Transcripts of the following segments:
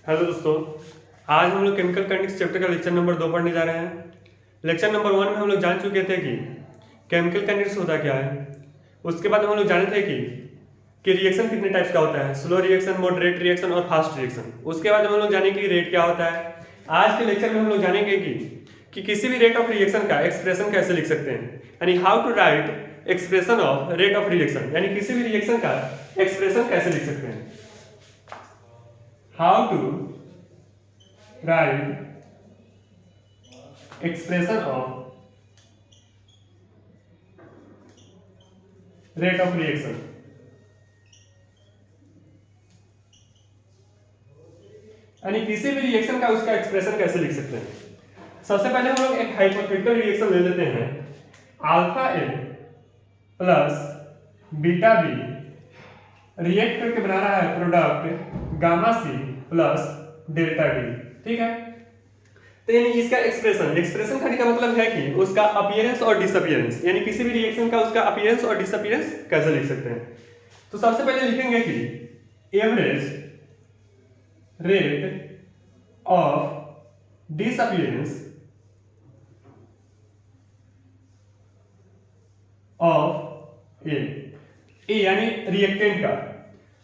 Hello दोस्तों, आज हम लोग केमिकल काइनेटिक्स चैप्टर का लेक्चर नंबर 2 पढ़ने जा रहे हैं। लेक्चर नंबर 1 में हम लोग जान चुके थे कि केमिकल काइनेटिक्स होता क्या है। उसके बाद हम लोग जाने थे कि रिएक्शन कितने टाइप्स का होता है, स्लो रिएक्शन, मॉडरेट रिएक्शन और फास्ट रिएक्शन। उसके बाद हम लोग जानेंगे कि रेट क्या होता है। आज के लेक्चर में हम लोग जानेंगे कि किसी भी रेट ऑफ रिएक्शन का एक्सप्रेशन कैसे लिख सकते हैं, यानी how to write expression of rate of reaction, यानी किसी भी रिएक्शन का एक्सप्रेशन कैसे लिख सकते हैं। How to write expression of rate of reaction, यानी किसी भी रिएक्शन का उसका एक्सप्रेशन कैसे लिख सकते हैं। सबसे पहले हम लोग एक हाइपोथेटिकल रिएक्शन ले लेते हैं। Alpha A plus beta B react करके बना रहा है product gamma C plus delta D. ठीक है, तो यानी इसका एक्सप्रेशन करने का मतलब है कि उसका अपीयरेंस और डिसअपीयरेंस, यानी किसी भी रिएक्शन का उसका अपीयरेंस और डिसअपीयरेंस कैसे लिख सकते हैं। तो सबसे पहले लिखेंगे कि average rate of disappearance of A यानी रिएक्टेंट का।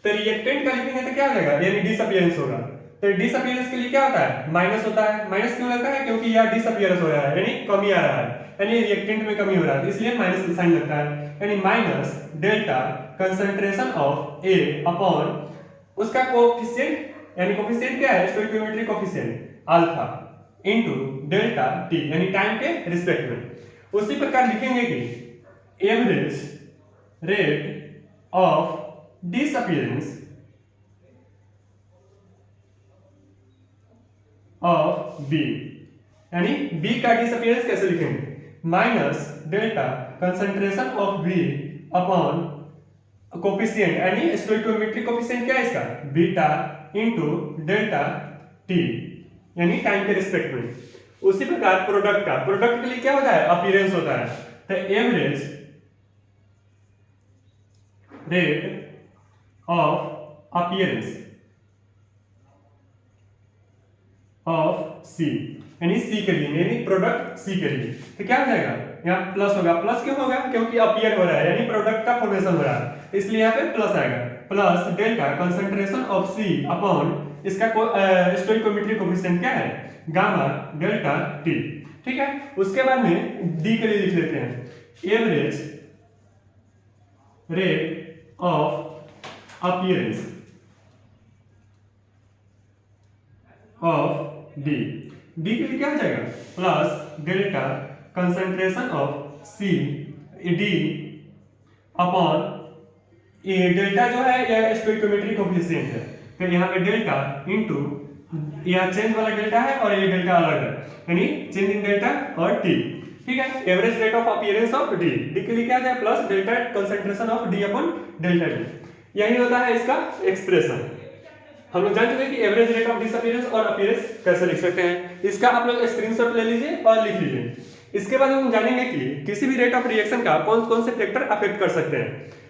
तो रिएक्टेंट का लिखेंगे तो क्या हो जाएगा, यानी डिसअपीयरेंस होगा। तो डिसअपीयरेंस के लिए क्या होता है, माइनस होता है। माइनस क्यों लगता है, क्योंकि यह डिसअपीयरेंस हो रहा है, यानी कमी आ रहा है, यानी रिएक्टेंट में कमी हो रहा है, इसलिए माइनस का साइन लगता है। यानी minus delta concentration of A upon उसका कोएफिशिएंट, यानी कोएफिशिएंट क्या है, stoichiometric coefficient alpha into delta T, यानी टाइम के रिस्पेक्ट में। उसी प्रकार लिखेंगे कि average rate of disappearance of B, यानी B का डिसअपीयरेंस कैसे लिखेंगे, minus delta concentration of B upon coefficient, यानी स्टोइकियोमेट्रिक कोफिशिएंट क्या है इसका, बीटा इनटू डेल्टा टी, यानी टाइम के रिस्पेक्ट में। उसी प्रकार प्रोडक्ट के लिए क्या होता है, अपीयरेंस होता है। तो average rate of appearance of C, यानी C के लिए, यानी प्रोडक्ट C के लिए। तो क्या हो जाएगा, यहाँ प्लस होगा। प्लस क्यों होगा, क्योंकि अपीयर हो रहा है, यानी प्रोडक्ट का फॉर्मेशन हो रहा है, इसलिए यहाँ पे प्लस आएगा। Plus delta concentration of C upon इसका स्टोइकियोमेट्रिक कोएफिशिएंट क्या है, गामा डेल्टा T। ठीक है, उसके बाद में D के लिए लिख लेते हैं average rate of appearance of D के लिए क्या हो जाएगा, plus delta concentration of C D upon ये डेल्टा जो है यह स्टोइकियोमेट्रिक कोएफिशिएंट है, तो यहाँ पे डेल्टा इनटू यह चेंज वाला डेल्टा है और ये डेल्टा अलग है, यानी चेंज इन डेल्टा और T। ठीक है, average rate of appearance of D के लिए क्या है, plus delta concentration of D upon delta D। यही होता है इसका एक्सप्रेशन। हम लोग जान चुके हैं कि एवरेज रेट ऑफ डिसअपीयरेंस और अपीयरेंस कैसे लिख सकते हैं। इसका आप लोग स्क्रीनशॉट ले लीजिए और लिख लीजिए। इसके बाद हम जानेंगे कि किसी भी रेट ऑफ रिएक्शन का कौन कौन से फैक्टर अफेक्ट कर सकते हैं।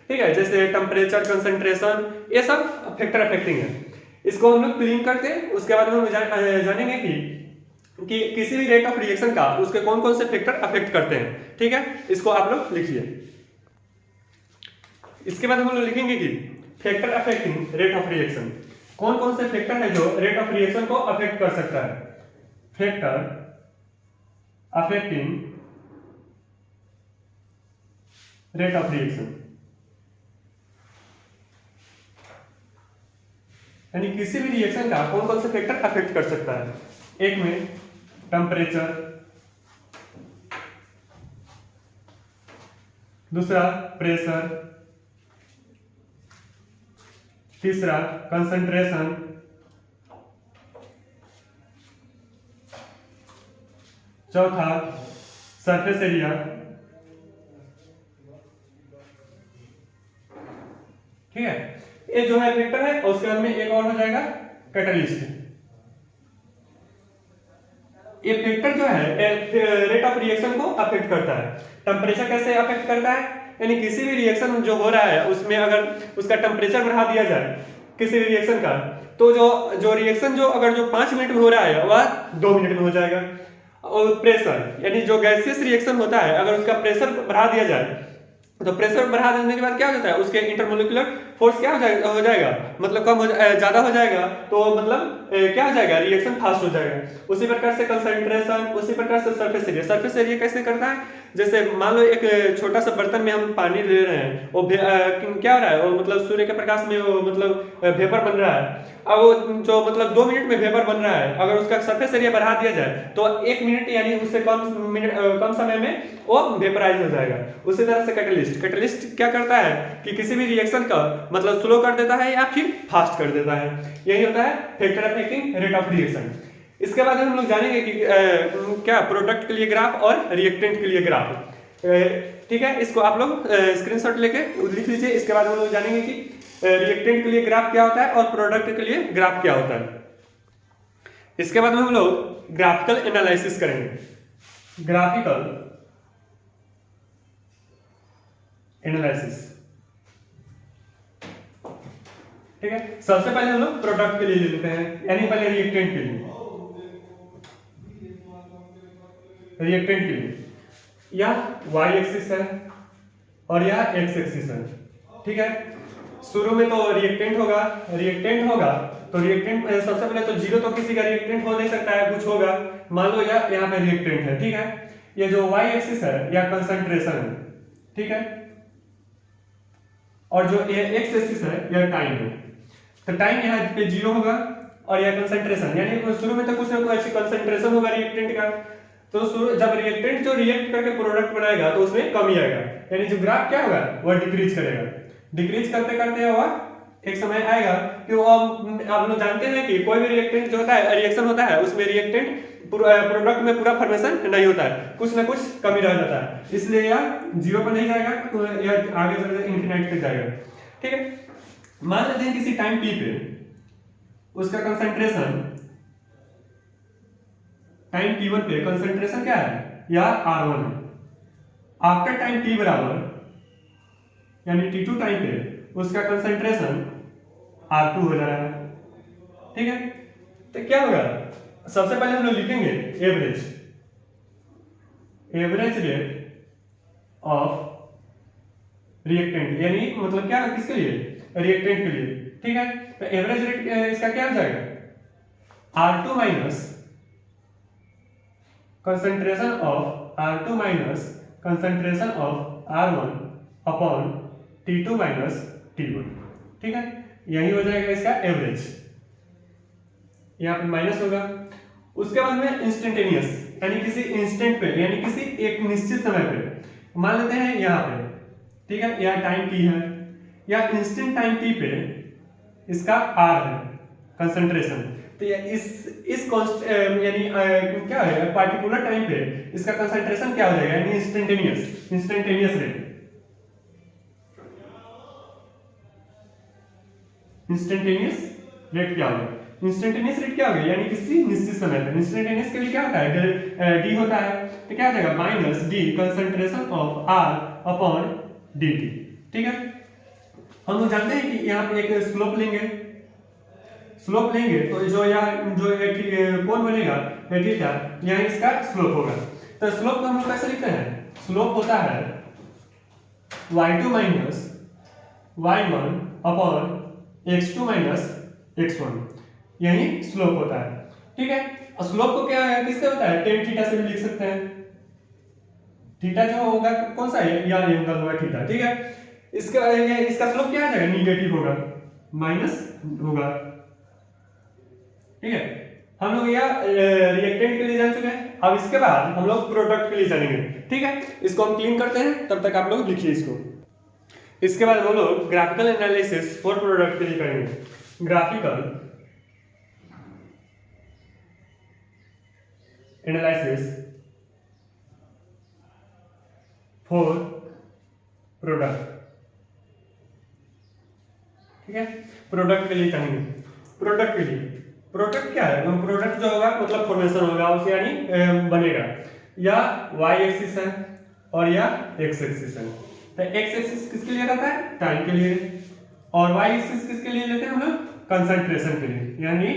ठीक है, जैसे टेम्परेचर, कंसंट्रेशन, ये सब फैक्टर अफेक्टिंग है। इसको हम लोग क्लीन करते हैं। उसके बाद हम जानेंगे कि किसी भी रेट ऑफ रिएक्शन का उसके कौन कौन से फैक्टर अफेक्ट करते हैं। ठीक है, इसको आप लोग लिखिए। इसके बाद हम लोग लिखेंगे कि factor affecting rate of reaction, कौन कौन से फैक्टर है जो रेट ऑफ रिएक्शन को अफेक्ट कर सकता है। Factor affecting rate of reaction, यानी किसी भी रिएक्शन का कौन कौन से फैक्टर अफेक्ट कर सकता है। एक में टेम्परेचर, दूसरा प्रेशर, तीसरा कंसंट्रेशन, चौथा सरफेस एरिया, ठीक है, ये जो है फैक्टर है। और उसके बाद में एक और हो जाएगा कैटलिस्ट। ये फैक्टर जो है रेट ऑफ रिएक्शन को अफेक्ट करता है। टेम्परेचर कैसे अफेक्ट करता है, यानी किसी भी रिएक्शन जो हो रहा है उसमें अगर उसका टेम्परेचर बढ़ा दिया जाए किसी रिएक्शन का, तो जो जो रिएक्शन जो अगर जो 5 मिनट में हो रहा है वह 2 मिनट में हो जाएगा। और प्रेशर यानी जो गैसियस रिएक्शन होता है अगर उसका प्रेशर बढ़ा दिया जाए तो प्रेशर बढ़ा देने के बाद क्या हो जाता है, उसके इंटरमोलिकुलर फोर्स क्या हो जाएगा मतलब कम ज्यादा हो जाएगा, तो मतलब क्या हो जाएगा, रिएक्शन फास्ट हो जाएगा। उसी प्रकार से कंसंट्रेशन, उसी प्रकार से सरफेस एरिया। सरफेस एरिया कैसे करता है, जैसे मान लो एक छोटा सा बर्तन में हम पानी ले रहे हैं, वो क्या हो रहा है, वो मतलब सूर्य के प्रकाश में वो मतलब वेपर बन रहा है। अब वो जो मतलब 2 मिनट में वेपर बन रहा है, अगर उसका सरफेस एरिया बढ़ा दिया जाए तो 1 मिनट यानी उससे कम समय में वो वेपराइज हो जाएगा। उसी तरह से कैटलिस्ट, कैटलिस्ट क्या करता है कि किसी भी रिएक्शन का मतलब स्लो कर देता है या फिर फास्ट कर देता है। यही होता है factor affecting rate of reaction. इसके बाद हम लोग जानेंगे कि क्या प्रोडक्ट के लिए ग्राफ और रिएक्टेंट के लिए ग्राफ। ठीक है, इसको आप लोग स्क्रीनशॉट लेके लिख लीजिए। इसके बाद हम लोग जानेंगे कि रिएक्टेंट के लिए ग्राफ क्या होता है और प्रोडक्ट के लिए ग्राफ क्या होता है। इसके बाद में हम लोग ग्राफिकल एनालिसिस करेंगे। ग्राफिकल एनालिसिस, ठीक है। सबसे पहले हम लोग प्रोडक्ट के लिए ले लेते हैं, यानी पहले रिएक्टेंट के लिए। रिएक्टेंट के लिए यह y एक्सिस है और यह x एक्सिस है, ठीक है। शुरू में तो रिएक्टेंट होगा, तो रिएक्टेंट सबसे पहले तो जीरो तो किसी का रिएक्टेंट हो नहीं सकता है, कुछ होगा। मान लो यहाँ पे रिएक्टेंट है, ठीक है। ये जो y एक्सिस है यह कंसंट्रेशन है, ठीक है, और जो x एक्सिस है यह टाइम है। तो टाइम यहाँ पे जीरो होगा और यह कंसंट्रेशन, यानी शुरू में तो कुछ ना कुछ कंसंट्रेशन होगा रिएक्टेंट का। तो जब रिएक्टेंट जो रिएक्ट करके प्रोडक्ट बनाएगा तो उसमें कमी आएगा, यानी जो ग्राफ क्या होगा वह डिक्रीज करेगा। डिक्रीज करते करते हुआ एक समय आएगा कि वो आप लोग जानते हैं कि कोई भी रिएक्टेंट जो होता है, रिएक्शन होता है, उसमें रिएक्टेंट प्रोडक्ट में पूरा फॉर्मेशन नहीं होता है, कुछ ना कुछ कमी रह जाता है, इसलिए यह जीरो पर नहीं जाएगा, तो यह आगे चलकर इनफिनाइट तक जाएगा, ठीक है। मान लेते हैं किसी टाइम टी पे उसका कंसंट्रेशन, टाइम t1 पे कंसंट्रेशन क्या है, या r1 है। आफ्टर टाइम t बराबर यानी t2 टाइम पे उसका कंसंट्रेशन r2 हो जा रहा है, ठीक है। तो क्या होगा, सबसे पहले हम लोग लिखेंगे एवरेज रेट ऑफ रिएक्टेंट, यानी मतलब क्या, किसके लिए, रिएक्टेंट के लिए, ठीक है। तो एवरेज रेट इसका क्या हो जाएगा, r2 minus concentration of R2 minus concentration of R1 upon T2 minus T1, ठीक है। यही हो जाएगा इसका एवरेज, यहाँ पे माइनस होगा। उसके बाद में इंस्टेंटेनियस, यानी किसी इंस्टेंट पे, यानी किसी एक निश्चित समय पे, मान लेते हैं यहाँ पे, ठीक है, यह टाइम t है, या इंस्टेंट टाइम t पे इसका r है कंसंट्रेशन। तो इस यानी क्या है, पार्टिकुलर टाइम पे इसका कंसंट्रेशन क्या हो जाएगा, यानी इंस्टेंटेनियस रेट। इंस्टेंटेनियस रेट क्या होगा, इंस्टेंटेनियस रेट क्या होगा, यानी किसी निश्चित समय पे। इंस्टेंटेनियस के लिए क्या होता है, डी होता है, तो क्या हो जाएगा minus d concentration of R upon d t, ठीक है। हम लोग जानते हैं कि यहाँ पे एक स्लोप लेंगे, तो जो यहाँ जो कौन बनेगा थीटा, यहाँ इसका स्लोप होगा। तो स्लोप को हम लोग कैसे लिखते हैं, स्लोप होता है y2 minus y1 upon x2 minus x1, यही स्लोप होता है, ठीक है। और स्लोप को क्या है, किससे होता है, tan थीटा से भी लिख सकते हैं। थीटा जो होगा कौन सा है, या एंगल होगा थीटा, ठीक है। इसका स्लोप क्या आ जाएगा, निगेटिव होगा, माइनस होगा, ठीक है। हम लोग यह रिएक्टेंट के लिए जान चुके हैं। अब इसके बाद हम लोग प्रोडक्ट के लिए जानेंगे, ठीक है। इसको हम क्लीन करते हैं, तब तक आप लोग लिखिए इसको। इसके बाद हम लोग ग्राफिकल एनालिसिस फॉर प्रोडक्ट के लिए करेंगे। ग्राफिकल एनालिसिस फॉर प्रोडक्ट, ठीक है। प्रोडक्ट के लिए करेंगे। प्रोडक्ट क्या है, प्रोडक्ट जो होगा मतलब फॉर्मेशन होगा उसे, यानी बनेगा, या y एक्सिस है और या x एक्सिस है। तो x एक्सिस किसके लिए रहता है, टाइम के लिए, और वाई एक्सिस किसके लिए लेते हैं हम लोग? कंसंट्रेशन के लिए, यानी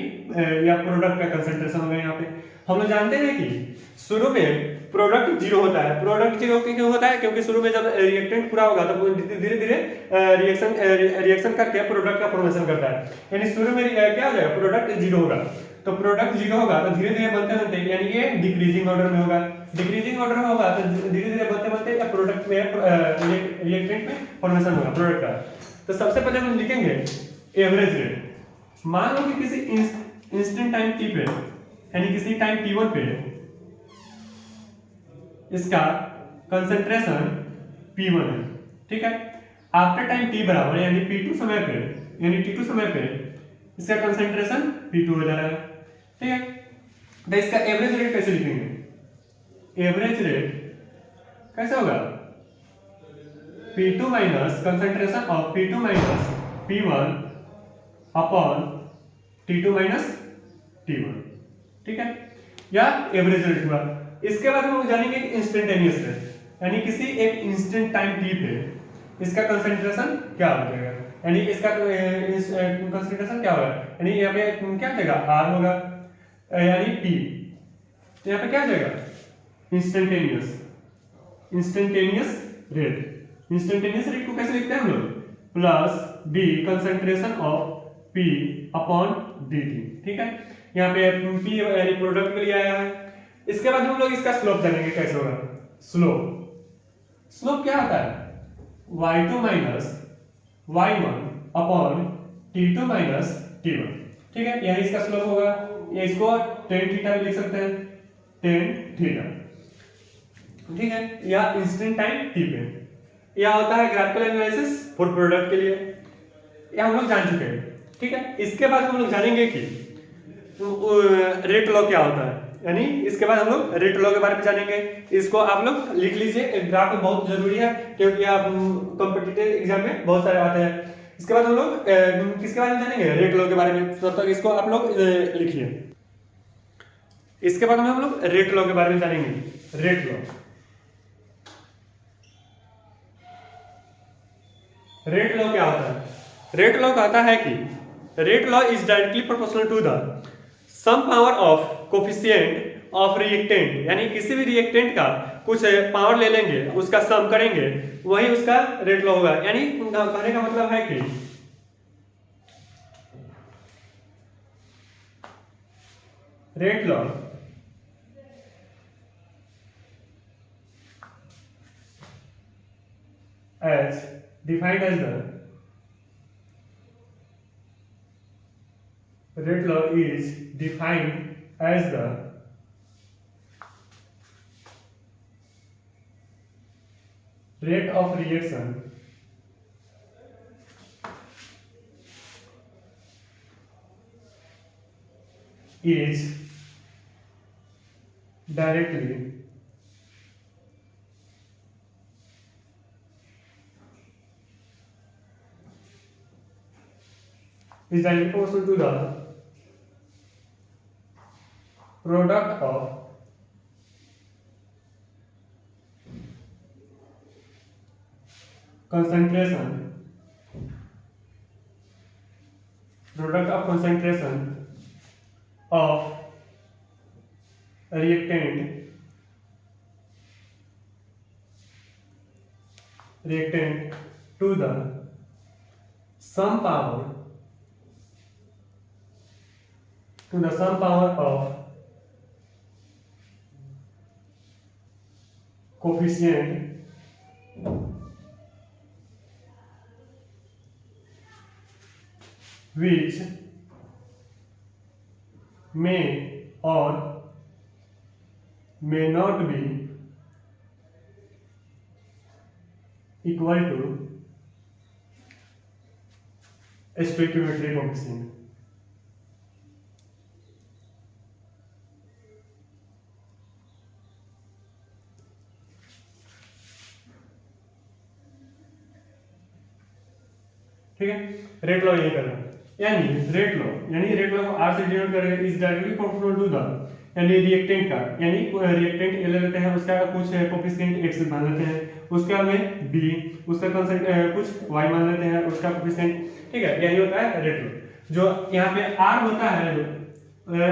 या प्रोडक्ट का कंसंट्रेशन होगा यहाँ पे। हम लोग जानते हैं कि शुरू में प्रोडक्ट जीरो होता है। प्रोडक्ट जीरो क्यों होता है? क्योंकि शुरू में जब रिएक्टेंट पूरा होगा तो धीरे धीरे रिएक्शन करके प्रोडक्ट का फॉर्मेशन करता है। यानी शुरू में क्या हो जाएगा? प्रोडक्ट जीरो होगा। तो प्रोडक्ट जीरो होगा तो धीरे धीरे बनते बनते, यानी ये डिक्रीजिंग ऑर्डर में होगा। डिक्रीजिंग ऑर्डर में होगा तो धीरे धीरे बनते बनते या प्रोडक्ट में रिएक्टेंट में फॉर्मेशन होगा प्रोडक्ट का। तो सबसे पहले हम लिखेंगे एवरेज रेट। मान लो कि किसी इंस्टेंट टाइम टी पे, यानी किसी टाइम t1 पे इसका कंसंट्रेशन P1 है, ठीक है। आफ्टर टाइम t बराबर यानी P2 समय पे, यानी T2 समय पे इसका कंसंट्रेशन P2 हो जा रहा है, ठीक है। तो इसका एवरेज रेट कैसे लिखेंगे? एवरेज रेट कैसे होगा? P2 minus concentration of P2 minus P1 upon T2 minus T1, ठीक है। या एवरेज रेट हुआ। इसके बाद हम लोग जानेंगे इंस्टेंटेनियस रेट, यानी किसी एक इंस्टेंट टाइम t पे इसका कंसंट्रेशन क्या हो जाएगा, यानी इसका कंसंट्रेशन क्या होगा, यानी यहाँ पे क्या जाएगा? r होगा, यानी p। तो यहाँ पे क्या जाएगा? Instantaneous rate. इंस्टेंटेनियस रेट को कैसे लिखते हैं हम लोग? Plus d concentration of p upon dt, ठीक है। यहाँ पे p यानी प्रोडक्ट के लिए आया है। इसके बाद हम लोग इसका स्लोप जानेंगे कैसे होगा। स्लोप क्या होता है? y2 minus y1 upon t2 minus t1, ठीक है। यही इसका स्लोप होगा। ये इसको tan थीटा भी लिख सकते हैं, tan थीटा, ठीक है। या इंस्टेंट टाइम t पे या होता है ग्राफिकल एनालिसिस फॉर प्रोडक्ट के लिए, ये हम लोग जान चुके हैं, ठीक है। इसके बाद हम लोग जानेंगे कि रेट लॉ क्या होता है, यानी इसके बाद हम लोग रेट लॉ के बारे में जानेंगे। इसको आप लोग लिख लीजिए, ग्राफ में बहुत जरूरी है क्योंकि आप कॉम्पिटिटिव एग्जाम में बहुत सारे आते हैं। इसके बाद हम लोग किसके बारे में जानेंगे? रेट लॉ के बारे में। तब तक इसको आप लोग लिखिए। इसके बाद हम लोग रेट लॉ के बारे में जानेंगे। रेट लॉ क्या होता है? रेट लॉ कहता है कि rate law is directly proportional to the sum power of coefficient of reactant, यानी किसी भी रिएक्टेंट का कुछ पावर ले लेंगे, उसका सम करेंगे, वही उसका रेट लॉ होगा। यानी कहने का मतलब है कि rate law as defined as the rate law is defined as the rate of reaction is directly proportional to the product of concentration of reactant to the sum power of coefficient which may or may not be equal to stoichiometric coefficient। ठीक है, rate law यही करना, यानी rate law को r से denote करेंगे, is directly proportional to the, यानी reactant का, यानी रिएक्टेंट ए ले लेते हैं, उसका कुछ कोफिशिएंट एक्स मान लेते हैं, उसका में बी, उसका कुछ वाई मान लेते हैं, उसका कोफिशिएंट, ठीक है, यही होता है रेट लॉ। जो यहाँ पे आर होता है,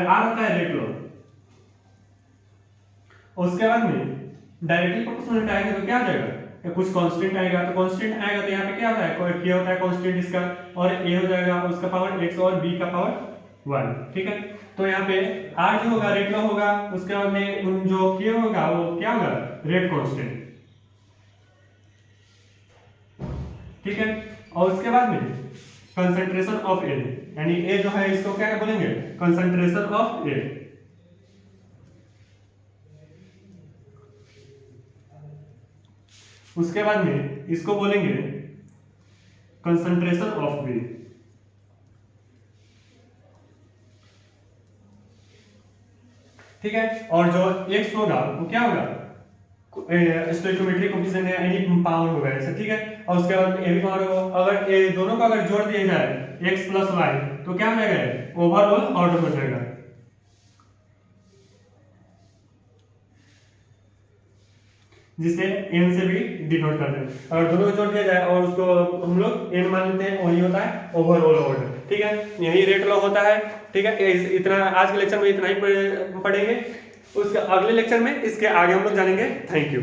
आर होता है रेट लॉ। उसके बाद में डायरेक्टली प्रोपोर्शनल आएगा तो क्या आ जाएगा, कुछ कांस्टेंट आएगा, तो कांस्टेंट आएगा तो यहाँ पे क्या होता है, क्या होता है कांस्टेंट इसका, और ए हो जाएगा उसका पावर x और b का पावर 1, ठीक है। तो यहाँ पे r जो होगा रेट लॉ होगा, उसके बाद में जो k होगा वो क्या होगा, रेट कांस्टेंट, ठीक है। और उसके बाद में कंसंट्रेशन ऑफ ए, यानी ए जो है इसको क्या बोलेंगे, कंसंट्रेशन ऑफ ए। उसके बाद में इसको बोलेंगे कंसंट्रेशन ऑफ बी, ठीक है। और जो x होगा वो क्या होगा, स्टोइकियोमेट्रिक कोफिशिएंट है, यानी पावर होगा ऐसे, ठीक है। और उसके बाद ए भी पावर होगा। अगर ये दोनों को अगर जोड़ दिया जाए x प्लस वाई तो क्या हो जाएगा, ओवरऑल ऑर्डर हो जाएगा, जिसे n से भी डिनोट करते हैं। अगर दोनों को जोड़ दिया जाए और उसको हम लोग n मान लेते हैं, वही होता है ओवरऑल ऑर्डर, ठीक है। यही रेट लॉ होता है, ठीक है। इतना आज के लेक्चर में इतना ही पढ़ेंगे, उसके अगले लेक्चर में इसके आगे हम लोग जानेंगे। Thank you.